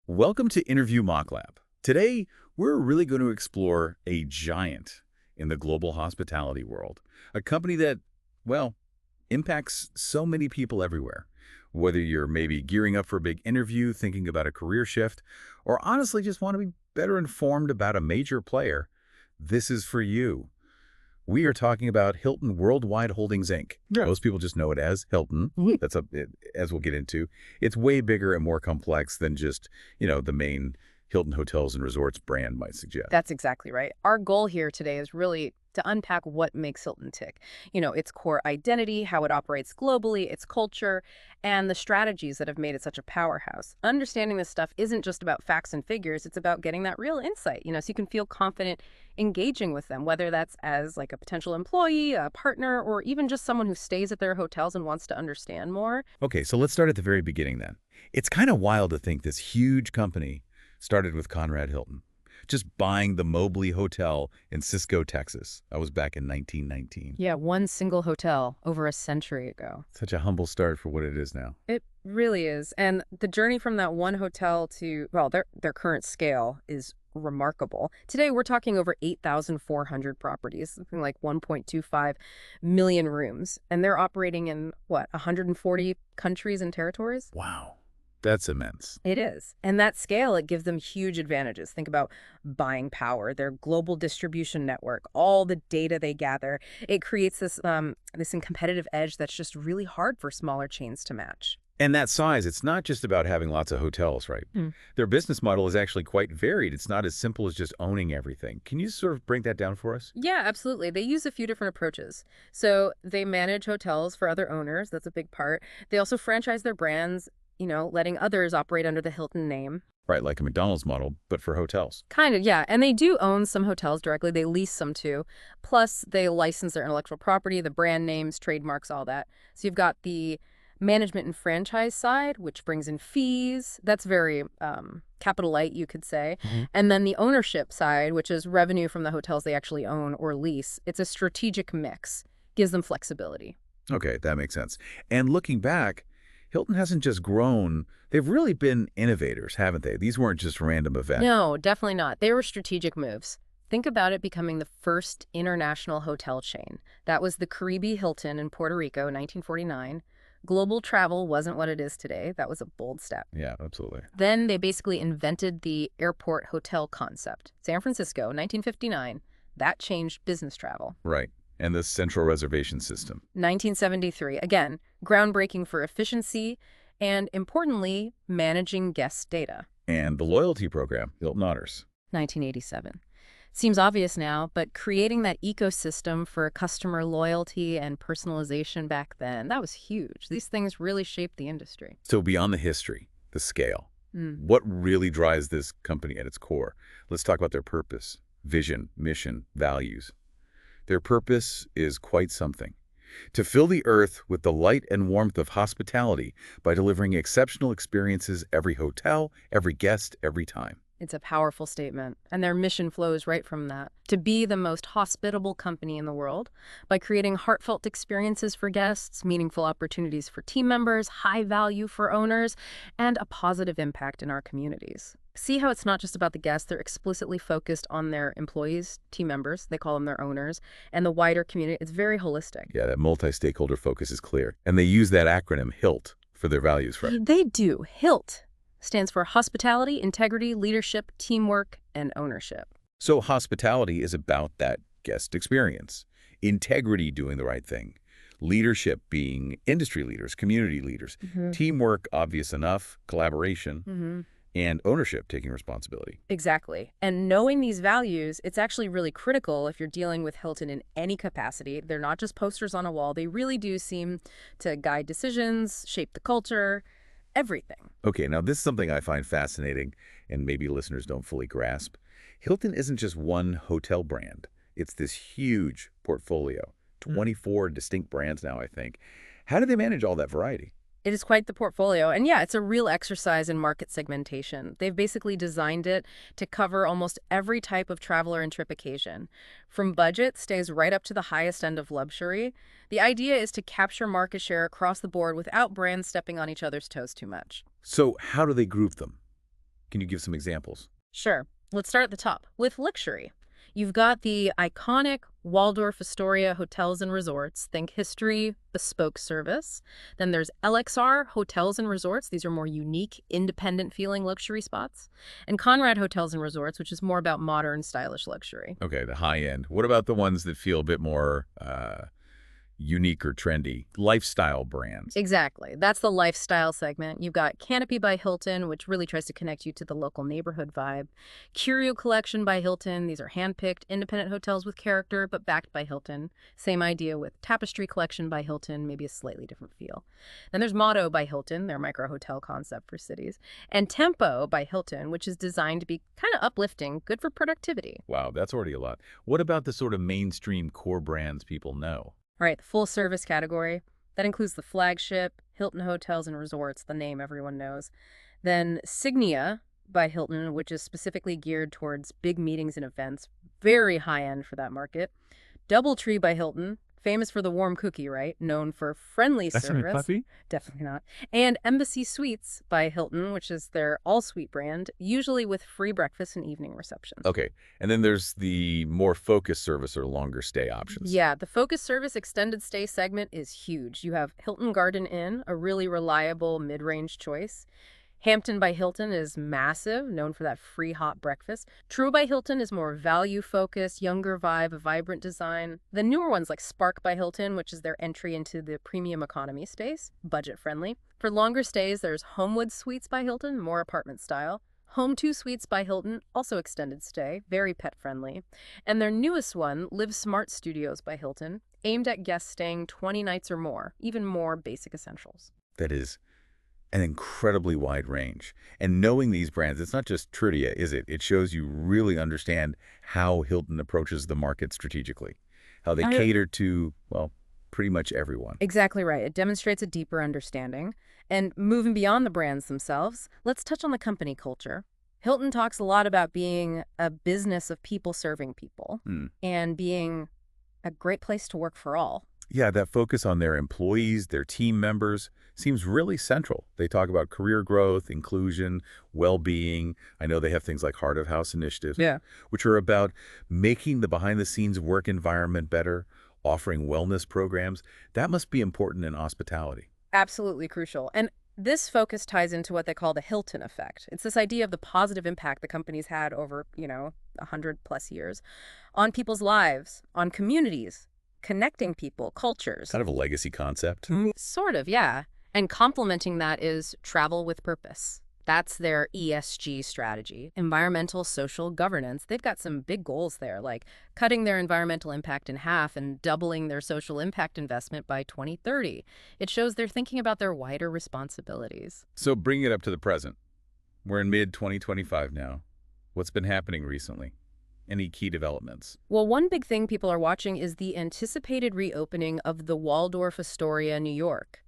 Welcome to Interview Mock Lab. Today, we're really going to explore a giant in the global hospitality world, a company that, well, impacts so many people everywhere. Whether you're maybe gearing up for a big interview, thinking about a career shift, or honestly just want to be better informed about a major player, this is for you. We are talking about Hilton Worldwide Holdings, Inc. Yeah. Most people just know it as Hilton. As we'll get into. It's way bigger and more complex than just, the main Hilton Hotels and Resorts brand might suggest. That's exactly right. Our goal here today is really to unpack what makes Hilton tick. Its core identity, how it operates globally, its culture, and the strategies that have made it such a powerhouse. Understanding this stuff isn't just about facts and figures, it's about getting that real insight, so you can feel confident engaging with them, whether that's as like a potential employee, a partner, or even just someone who stays at their hotels and wants to understand more. Okay, so let's start at the very beginning then. It's kind of wild to think this huge company started with Conrad Hilton, just buying the Mobley Hotel in Cisco, Texas. That was back in 1919. Yeah, one single hotel over a century ago. Such a humble start for what it is now. It really is. And the journey from that one hotel to, well, their current scale is remarkable. Today, we're talking over 8,400 properties, something like 1.25 million rooms. And they're operating in, 140 countries and territories? Wow. That's immense. It is. And that scale, it gives them huge advantages. Think about buying power, their global distribution network, all the data they gather. It creates this competitive edge that's just really hard for smaller chains to match. And that size, it's not just about having lots of hotels, right? Their business model is actually quite varied. It's not as simple as just owning everything. Can you sort of break that down for us? Yeah, absolutely. They use a few different approaches. So they manage hotels for other owners. That's a big part. They also franchise their brands, letting others operate under the Hilton name. Right, like a McDonald's model, but for hotels. Kind of, yeah. And they do own some hotels directly. They lease some too. Plus, they license their intellectual property, the brand names, trademarks, all that. So you've got the management and franchise side, which brings in fees. That's very capital light, you could say. And then the ownership side, which is revenue from the hotels they actually own or lease. It's a strategic mix. Gives them flexibility. Okay, that makes sense. And looking back, Hilton hasn't just grown. They've really been innovators, haven't they? These weren't just random events. No, definitely not. They were strategic moves. Think about it becoming the first international hotel chain. That was the Caribe Hilton in Puerto Rico in 1949. Global travel wasn't what it is today. That was a bold step. Yeah, absolutely. Then they basically invented the airport hotel concept. San Francisco, 1959. That changed business travel. Right. And the central reservation system. 1973. Again, groundbreaking for efficiency and, importantly, managing guest data. And the loyalty program, Hilton Honors. 1987. Seems obvious now, but creating that ecosystem for customer loyalty and personalization back then, that was huge. These things really shaped the industry. So beyond the history, the scale, what really drives this company at its core? Let's talk about their purpose, vision, mission, values. Their purpose is quite something. To fill the earth with the light and warmth of hospitality by delivering exceptional experiences every hotel, every guest, every time. It's a powerful statement, and their mission flows right from that. To be the most hospitable company in the world by creating heartfelt experiences for guests, meaningful opportunities for team members, high value for owners, and a positive impact in our communities. See how it's not just about the guests. They're explicitly focused on their employees, team members, they call them their owners, and the wider community. It's very holistic. Yeah, that multi-stakeholder focus is clear. And they use that acronym, HILT, for their values, right? They do. HILT stands for hospitality, integrity, leadership, teamwork, and ownership. So hospitality is about that guest experience. Integrity, doing the right thing. Leadership, being industry leaders, community leaders. Teamwork, obvious enough. Collaboration. And ownership, taking responsibility. Exactly. And knowing these values, it's actually really critical if you're dealing with Hilton in any capacity. They're not just posters on a wall. They really do seem to guide decisions, shape the culture, everything. Okay, now this is something I find fascinating and maybe listeners don't fully grasp. Hilton isn't just one hotel brand. It's this huge portfolio, 24 distinct brands now, I think. How do they manage all that variety? It is quite the portfolio. And yeah, it's a real exercise in market segmentation. They've basically designed it to cover almost every type of traveler and trip occasion. From budget stays right up to the highest end of luxury. The idea is to capture market share across the board without brands stepping on each other's toes too much. So how do they group them? Can you give some examples? Sure. Let's start at the top with luxury. You've got the iconic Waldorf Astoria hotels and resorts. Think history, bespoke service. Then there's LXR hotels and resorts. These are more unique, independent feeling luxury spots. And Conrad hotels and resorts, which is more about modern, stylish luxury. Okay, the high end. What about the ones that feel a bit more unique or trendy? Lifestyle brands. Exactly. That's the lifestyle segment. You've got Canopy by Hilton, which really tries to connect you to the local neighborhood vibe. Curio Collection by Hilton. These are handpicked, independent hotels with character, but backed by Hilton. Same idea with Tapestry Collection by Hilton, maybe a slightly different feel. Then there's Motto by Hilton, their micro hotel concept for cities. And Tempo by Hilton, which is designed to be kind of uplifting, good for productivity. Wow, that's already a lot. What about the sort of mainstream core brands people know? All right, the full service category. That includes the flagship, Hilton Hotels and Resorts, the name everyone knows. Then Signia by Hilton, which is specifically geared towards big meetings and events, very high end for that market. Doubletree by Hilton, famous for the warm cookie, right? Known for friendly That's not service. puffy? Definitely not. And Embassy Suites by Hilton, which is their all-suite brand, usually with free breakfast and evening receptions. Okay, and then there's the more focused service or longer stay options. Yeah, the focus service extended stay segment is huge. You have Hilton Garden Inn, a really reliable mid-range choice. Hampton by Hilton is massive, known for that free hot breakfast. True by Hilton is more value-focused, younger vibe, a vibrant design. The newer ones like Spark by Hilton, which is their entry into the premium economy space, budget-friendly. For longer stays, there's Homewood Suites by Hilton, more apartment style. Home 2 Suites by Hilton, also extended stay, very pet-friendly. And their newest one, Live Smart Studios by Hilton, aimed at guests staying 20 nights or more, even more basic essentials. That is an incredibly wide range. And knowing these brands, it's not just trivia, is it? It shows you really understand how Hilton approaches the market strategically, how they cater to, well, pretty much everyone. Exactly right. It demonstrates a deeper understanding. And moving beyond the brands themselves, let's touch on the company culture. Hilton talks a lot about being a business of people serving people and being a great place to work for all. Yeah, that focus on their employees, their team members, seems really central. They talk about career growth, inclusion, well-being. I know they have things like Heart of House initiatives, which are about making the behind-the-scenes work environment better, offering wellness programs. That must be important in hospitality. Absolutely crucial. And this focus ties into what they call the Hilton effect. It's this idea of the positive impact the company's had over, 100+ years on people's lives, on communities, connecting people, cultures. Kind of a legacy concept. Sort of, yeah. And complementing that is travel with purpose. That's their ESG strategy, environmental social governance. They've got some big goals there, like cutting their environmental impact in half and doubling their social impact investment by 2030. It shows they're thinking about their wider responsibilities. So bringing it up to the present. We're in mid-2025 now. What's been happening recently? Any key developments? Well, one big thing people are watching is the anticipated reopening of the Waldorf Astoria, New York.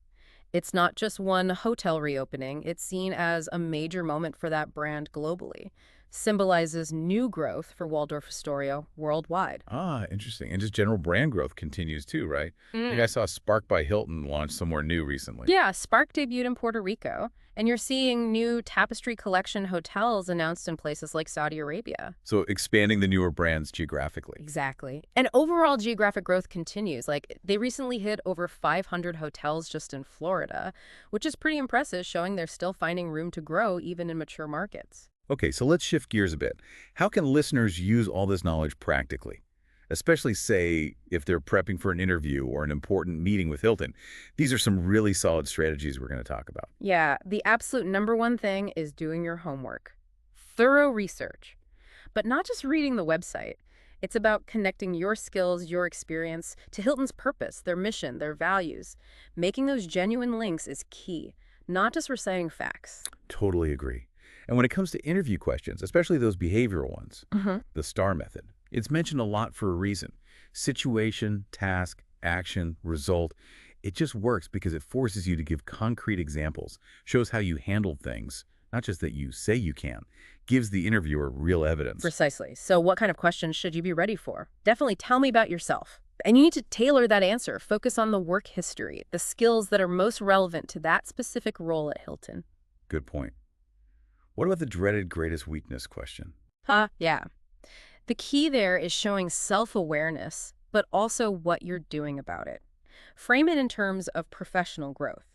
It's not just one hotel reopening. It's seen as a major moment for that brand globally. Symbolizes new growth for Waldorf Astoria worldwide. Ah, interesting. And just general brand growth continues too, right? I think I saw Spark by Hilton launch somewhere new recently. Yeah, Spark debuted in Puerto Rico, and you're seeing new Tapestry Collection hotels announced in places like Saudi Arabia. So expanding the newer brands geographically. Exactly. And overall geographic growth continues. Like, they recently hit over 500 hotels just in Florida, which is pretty impressive, showing they're still finding room to grow even in mature markets. Okay, so let's shift gears a bit. How can listeners use all this knowledge practically? Especially, say, if they're prepping for an interview or an important meeting with Hilton. These are some really solid strategies we're going to talk about. Yeah, the absolute number one thing is doing your homework. Thorough research. But not just reading the website. It's about connecting your skills, your experience, to Hilton's purpose, their mission, their values. Making those genuine links is key, not just reciting facts. Totally agree. And when it comes to interview questions, especially those behavioral ones, the STAR method, it's mentioned a lot for a reason. Situation, task, action, result. It just works because it forces you to give concrete examples, shows how you handled things, not just that you say you can, gives the interviewer real evidence. Precisely. So what kind of questions should you be ready for? Definitely tell me about yourself. And you need to tailor that answer. Focus on the work history, the skills that are most relevant to that specific role at Hilton. Good point. What about the dreaded greatest weakness question? Yeah. The key there is showing self-awareness, but also what you're doing about it. Frame it in terms of professional growth.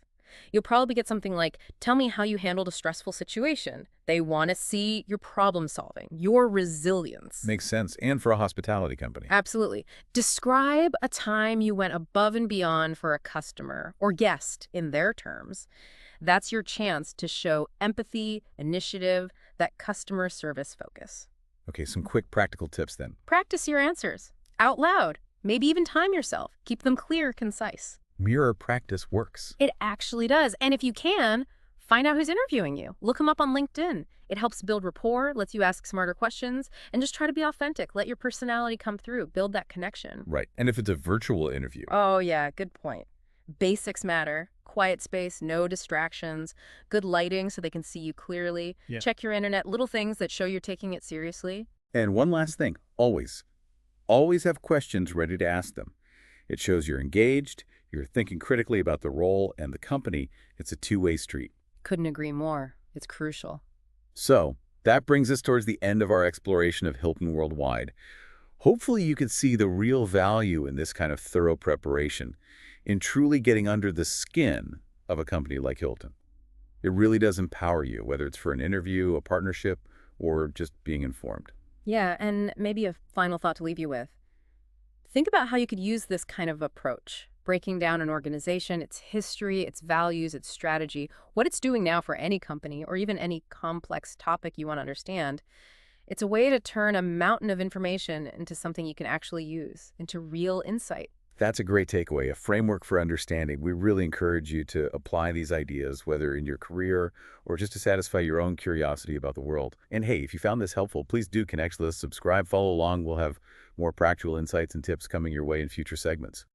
You'll probably get something like, tell me how you handled a stressful situation. They want to see your problem solving, your resilience. Makes sense, and for a hospitality company. Absolutely. Describe a time you went above and beyond for a customer or guest in their terms. That's your chance to show empathy, initiative, that customer service focus. Okay, some quick practical tips then. Practice your answers out loud. Maybe even time yourself. Keep them clear, concise. Mirror practice works. It actually does. And if you can, find out who's interviewing you. Look them up on LinkedIn. It helps build rapport, lets you ask smarter questions, and just try to be authentic. Let your personality come through. Build that connection. Right, and if it's a virtual interview? Oh, yeah, good point. Basics matter. Quiet space, no distractions, good lighting so they can see you clearly. Yeah. Check your internet, little things that show you're taking it seriously. And one last thing, always have questions ready to ask them. It shows you're engaged, you're thinking critically about the role and the company. It's a two-way street. Couldn't agree more. It's crucial. So, that brings us towards the end of our exploration of Hilton Worldwide. Hopefully you can see the real value in this kind of thorough preparation, in truly getting under the skin of a company like Hilton. It really does empower you, whether it's for an interview, a partnership, or just being informed. Yeah, and maybe a final thought to leave you with. Think about how you could use this kind of approach, breaking down an organization, its history, its values, its strategy, what it's doing now for any company, or even any complex topic you want to understand. It's a way to turn a mountain of information into something you can actually use, into real insight. That's a great takeaway, a framework for understanding. We really encourage you to apply these ideas, whether in your career or just to satisfy your own curiosity about the world. And hey, if you found this helpful, please do connect with us, subscribe, follow along. We'll have more practical insights and tips coming your way in future segments.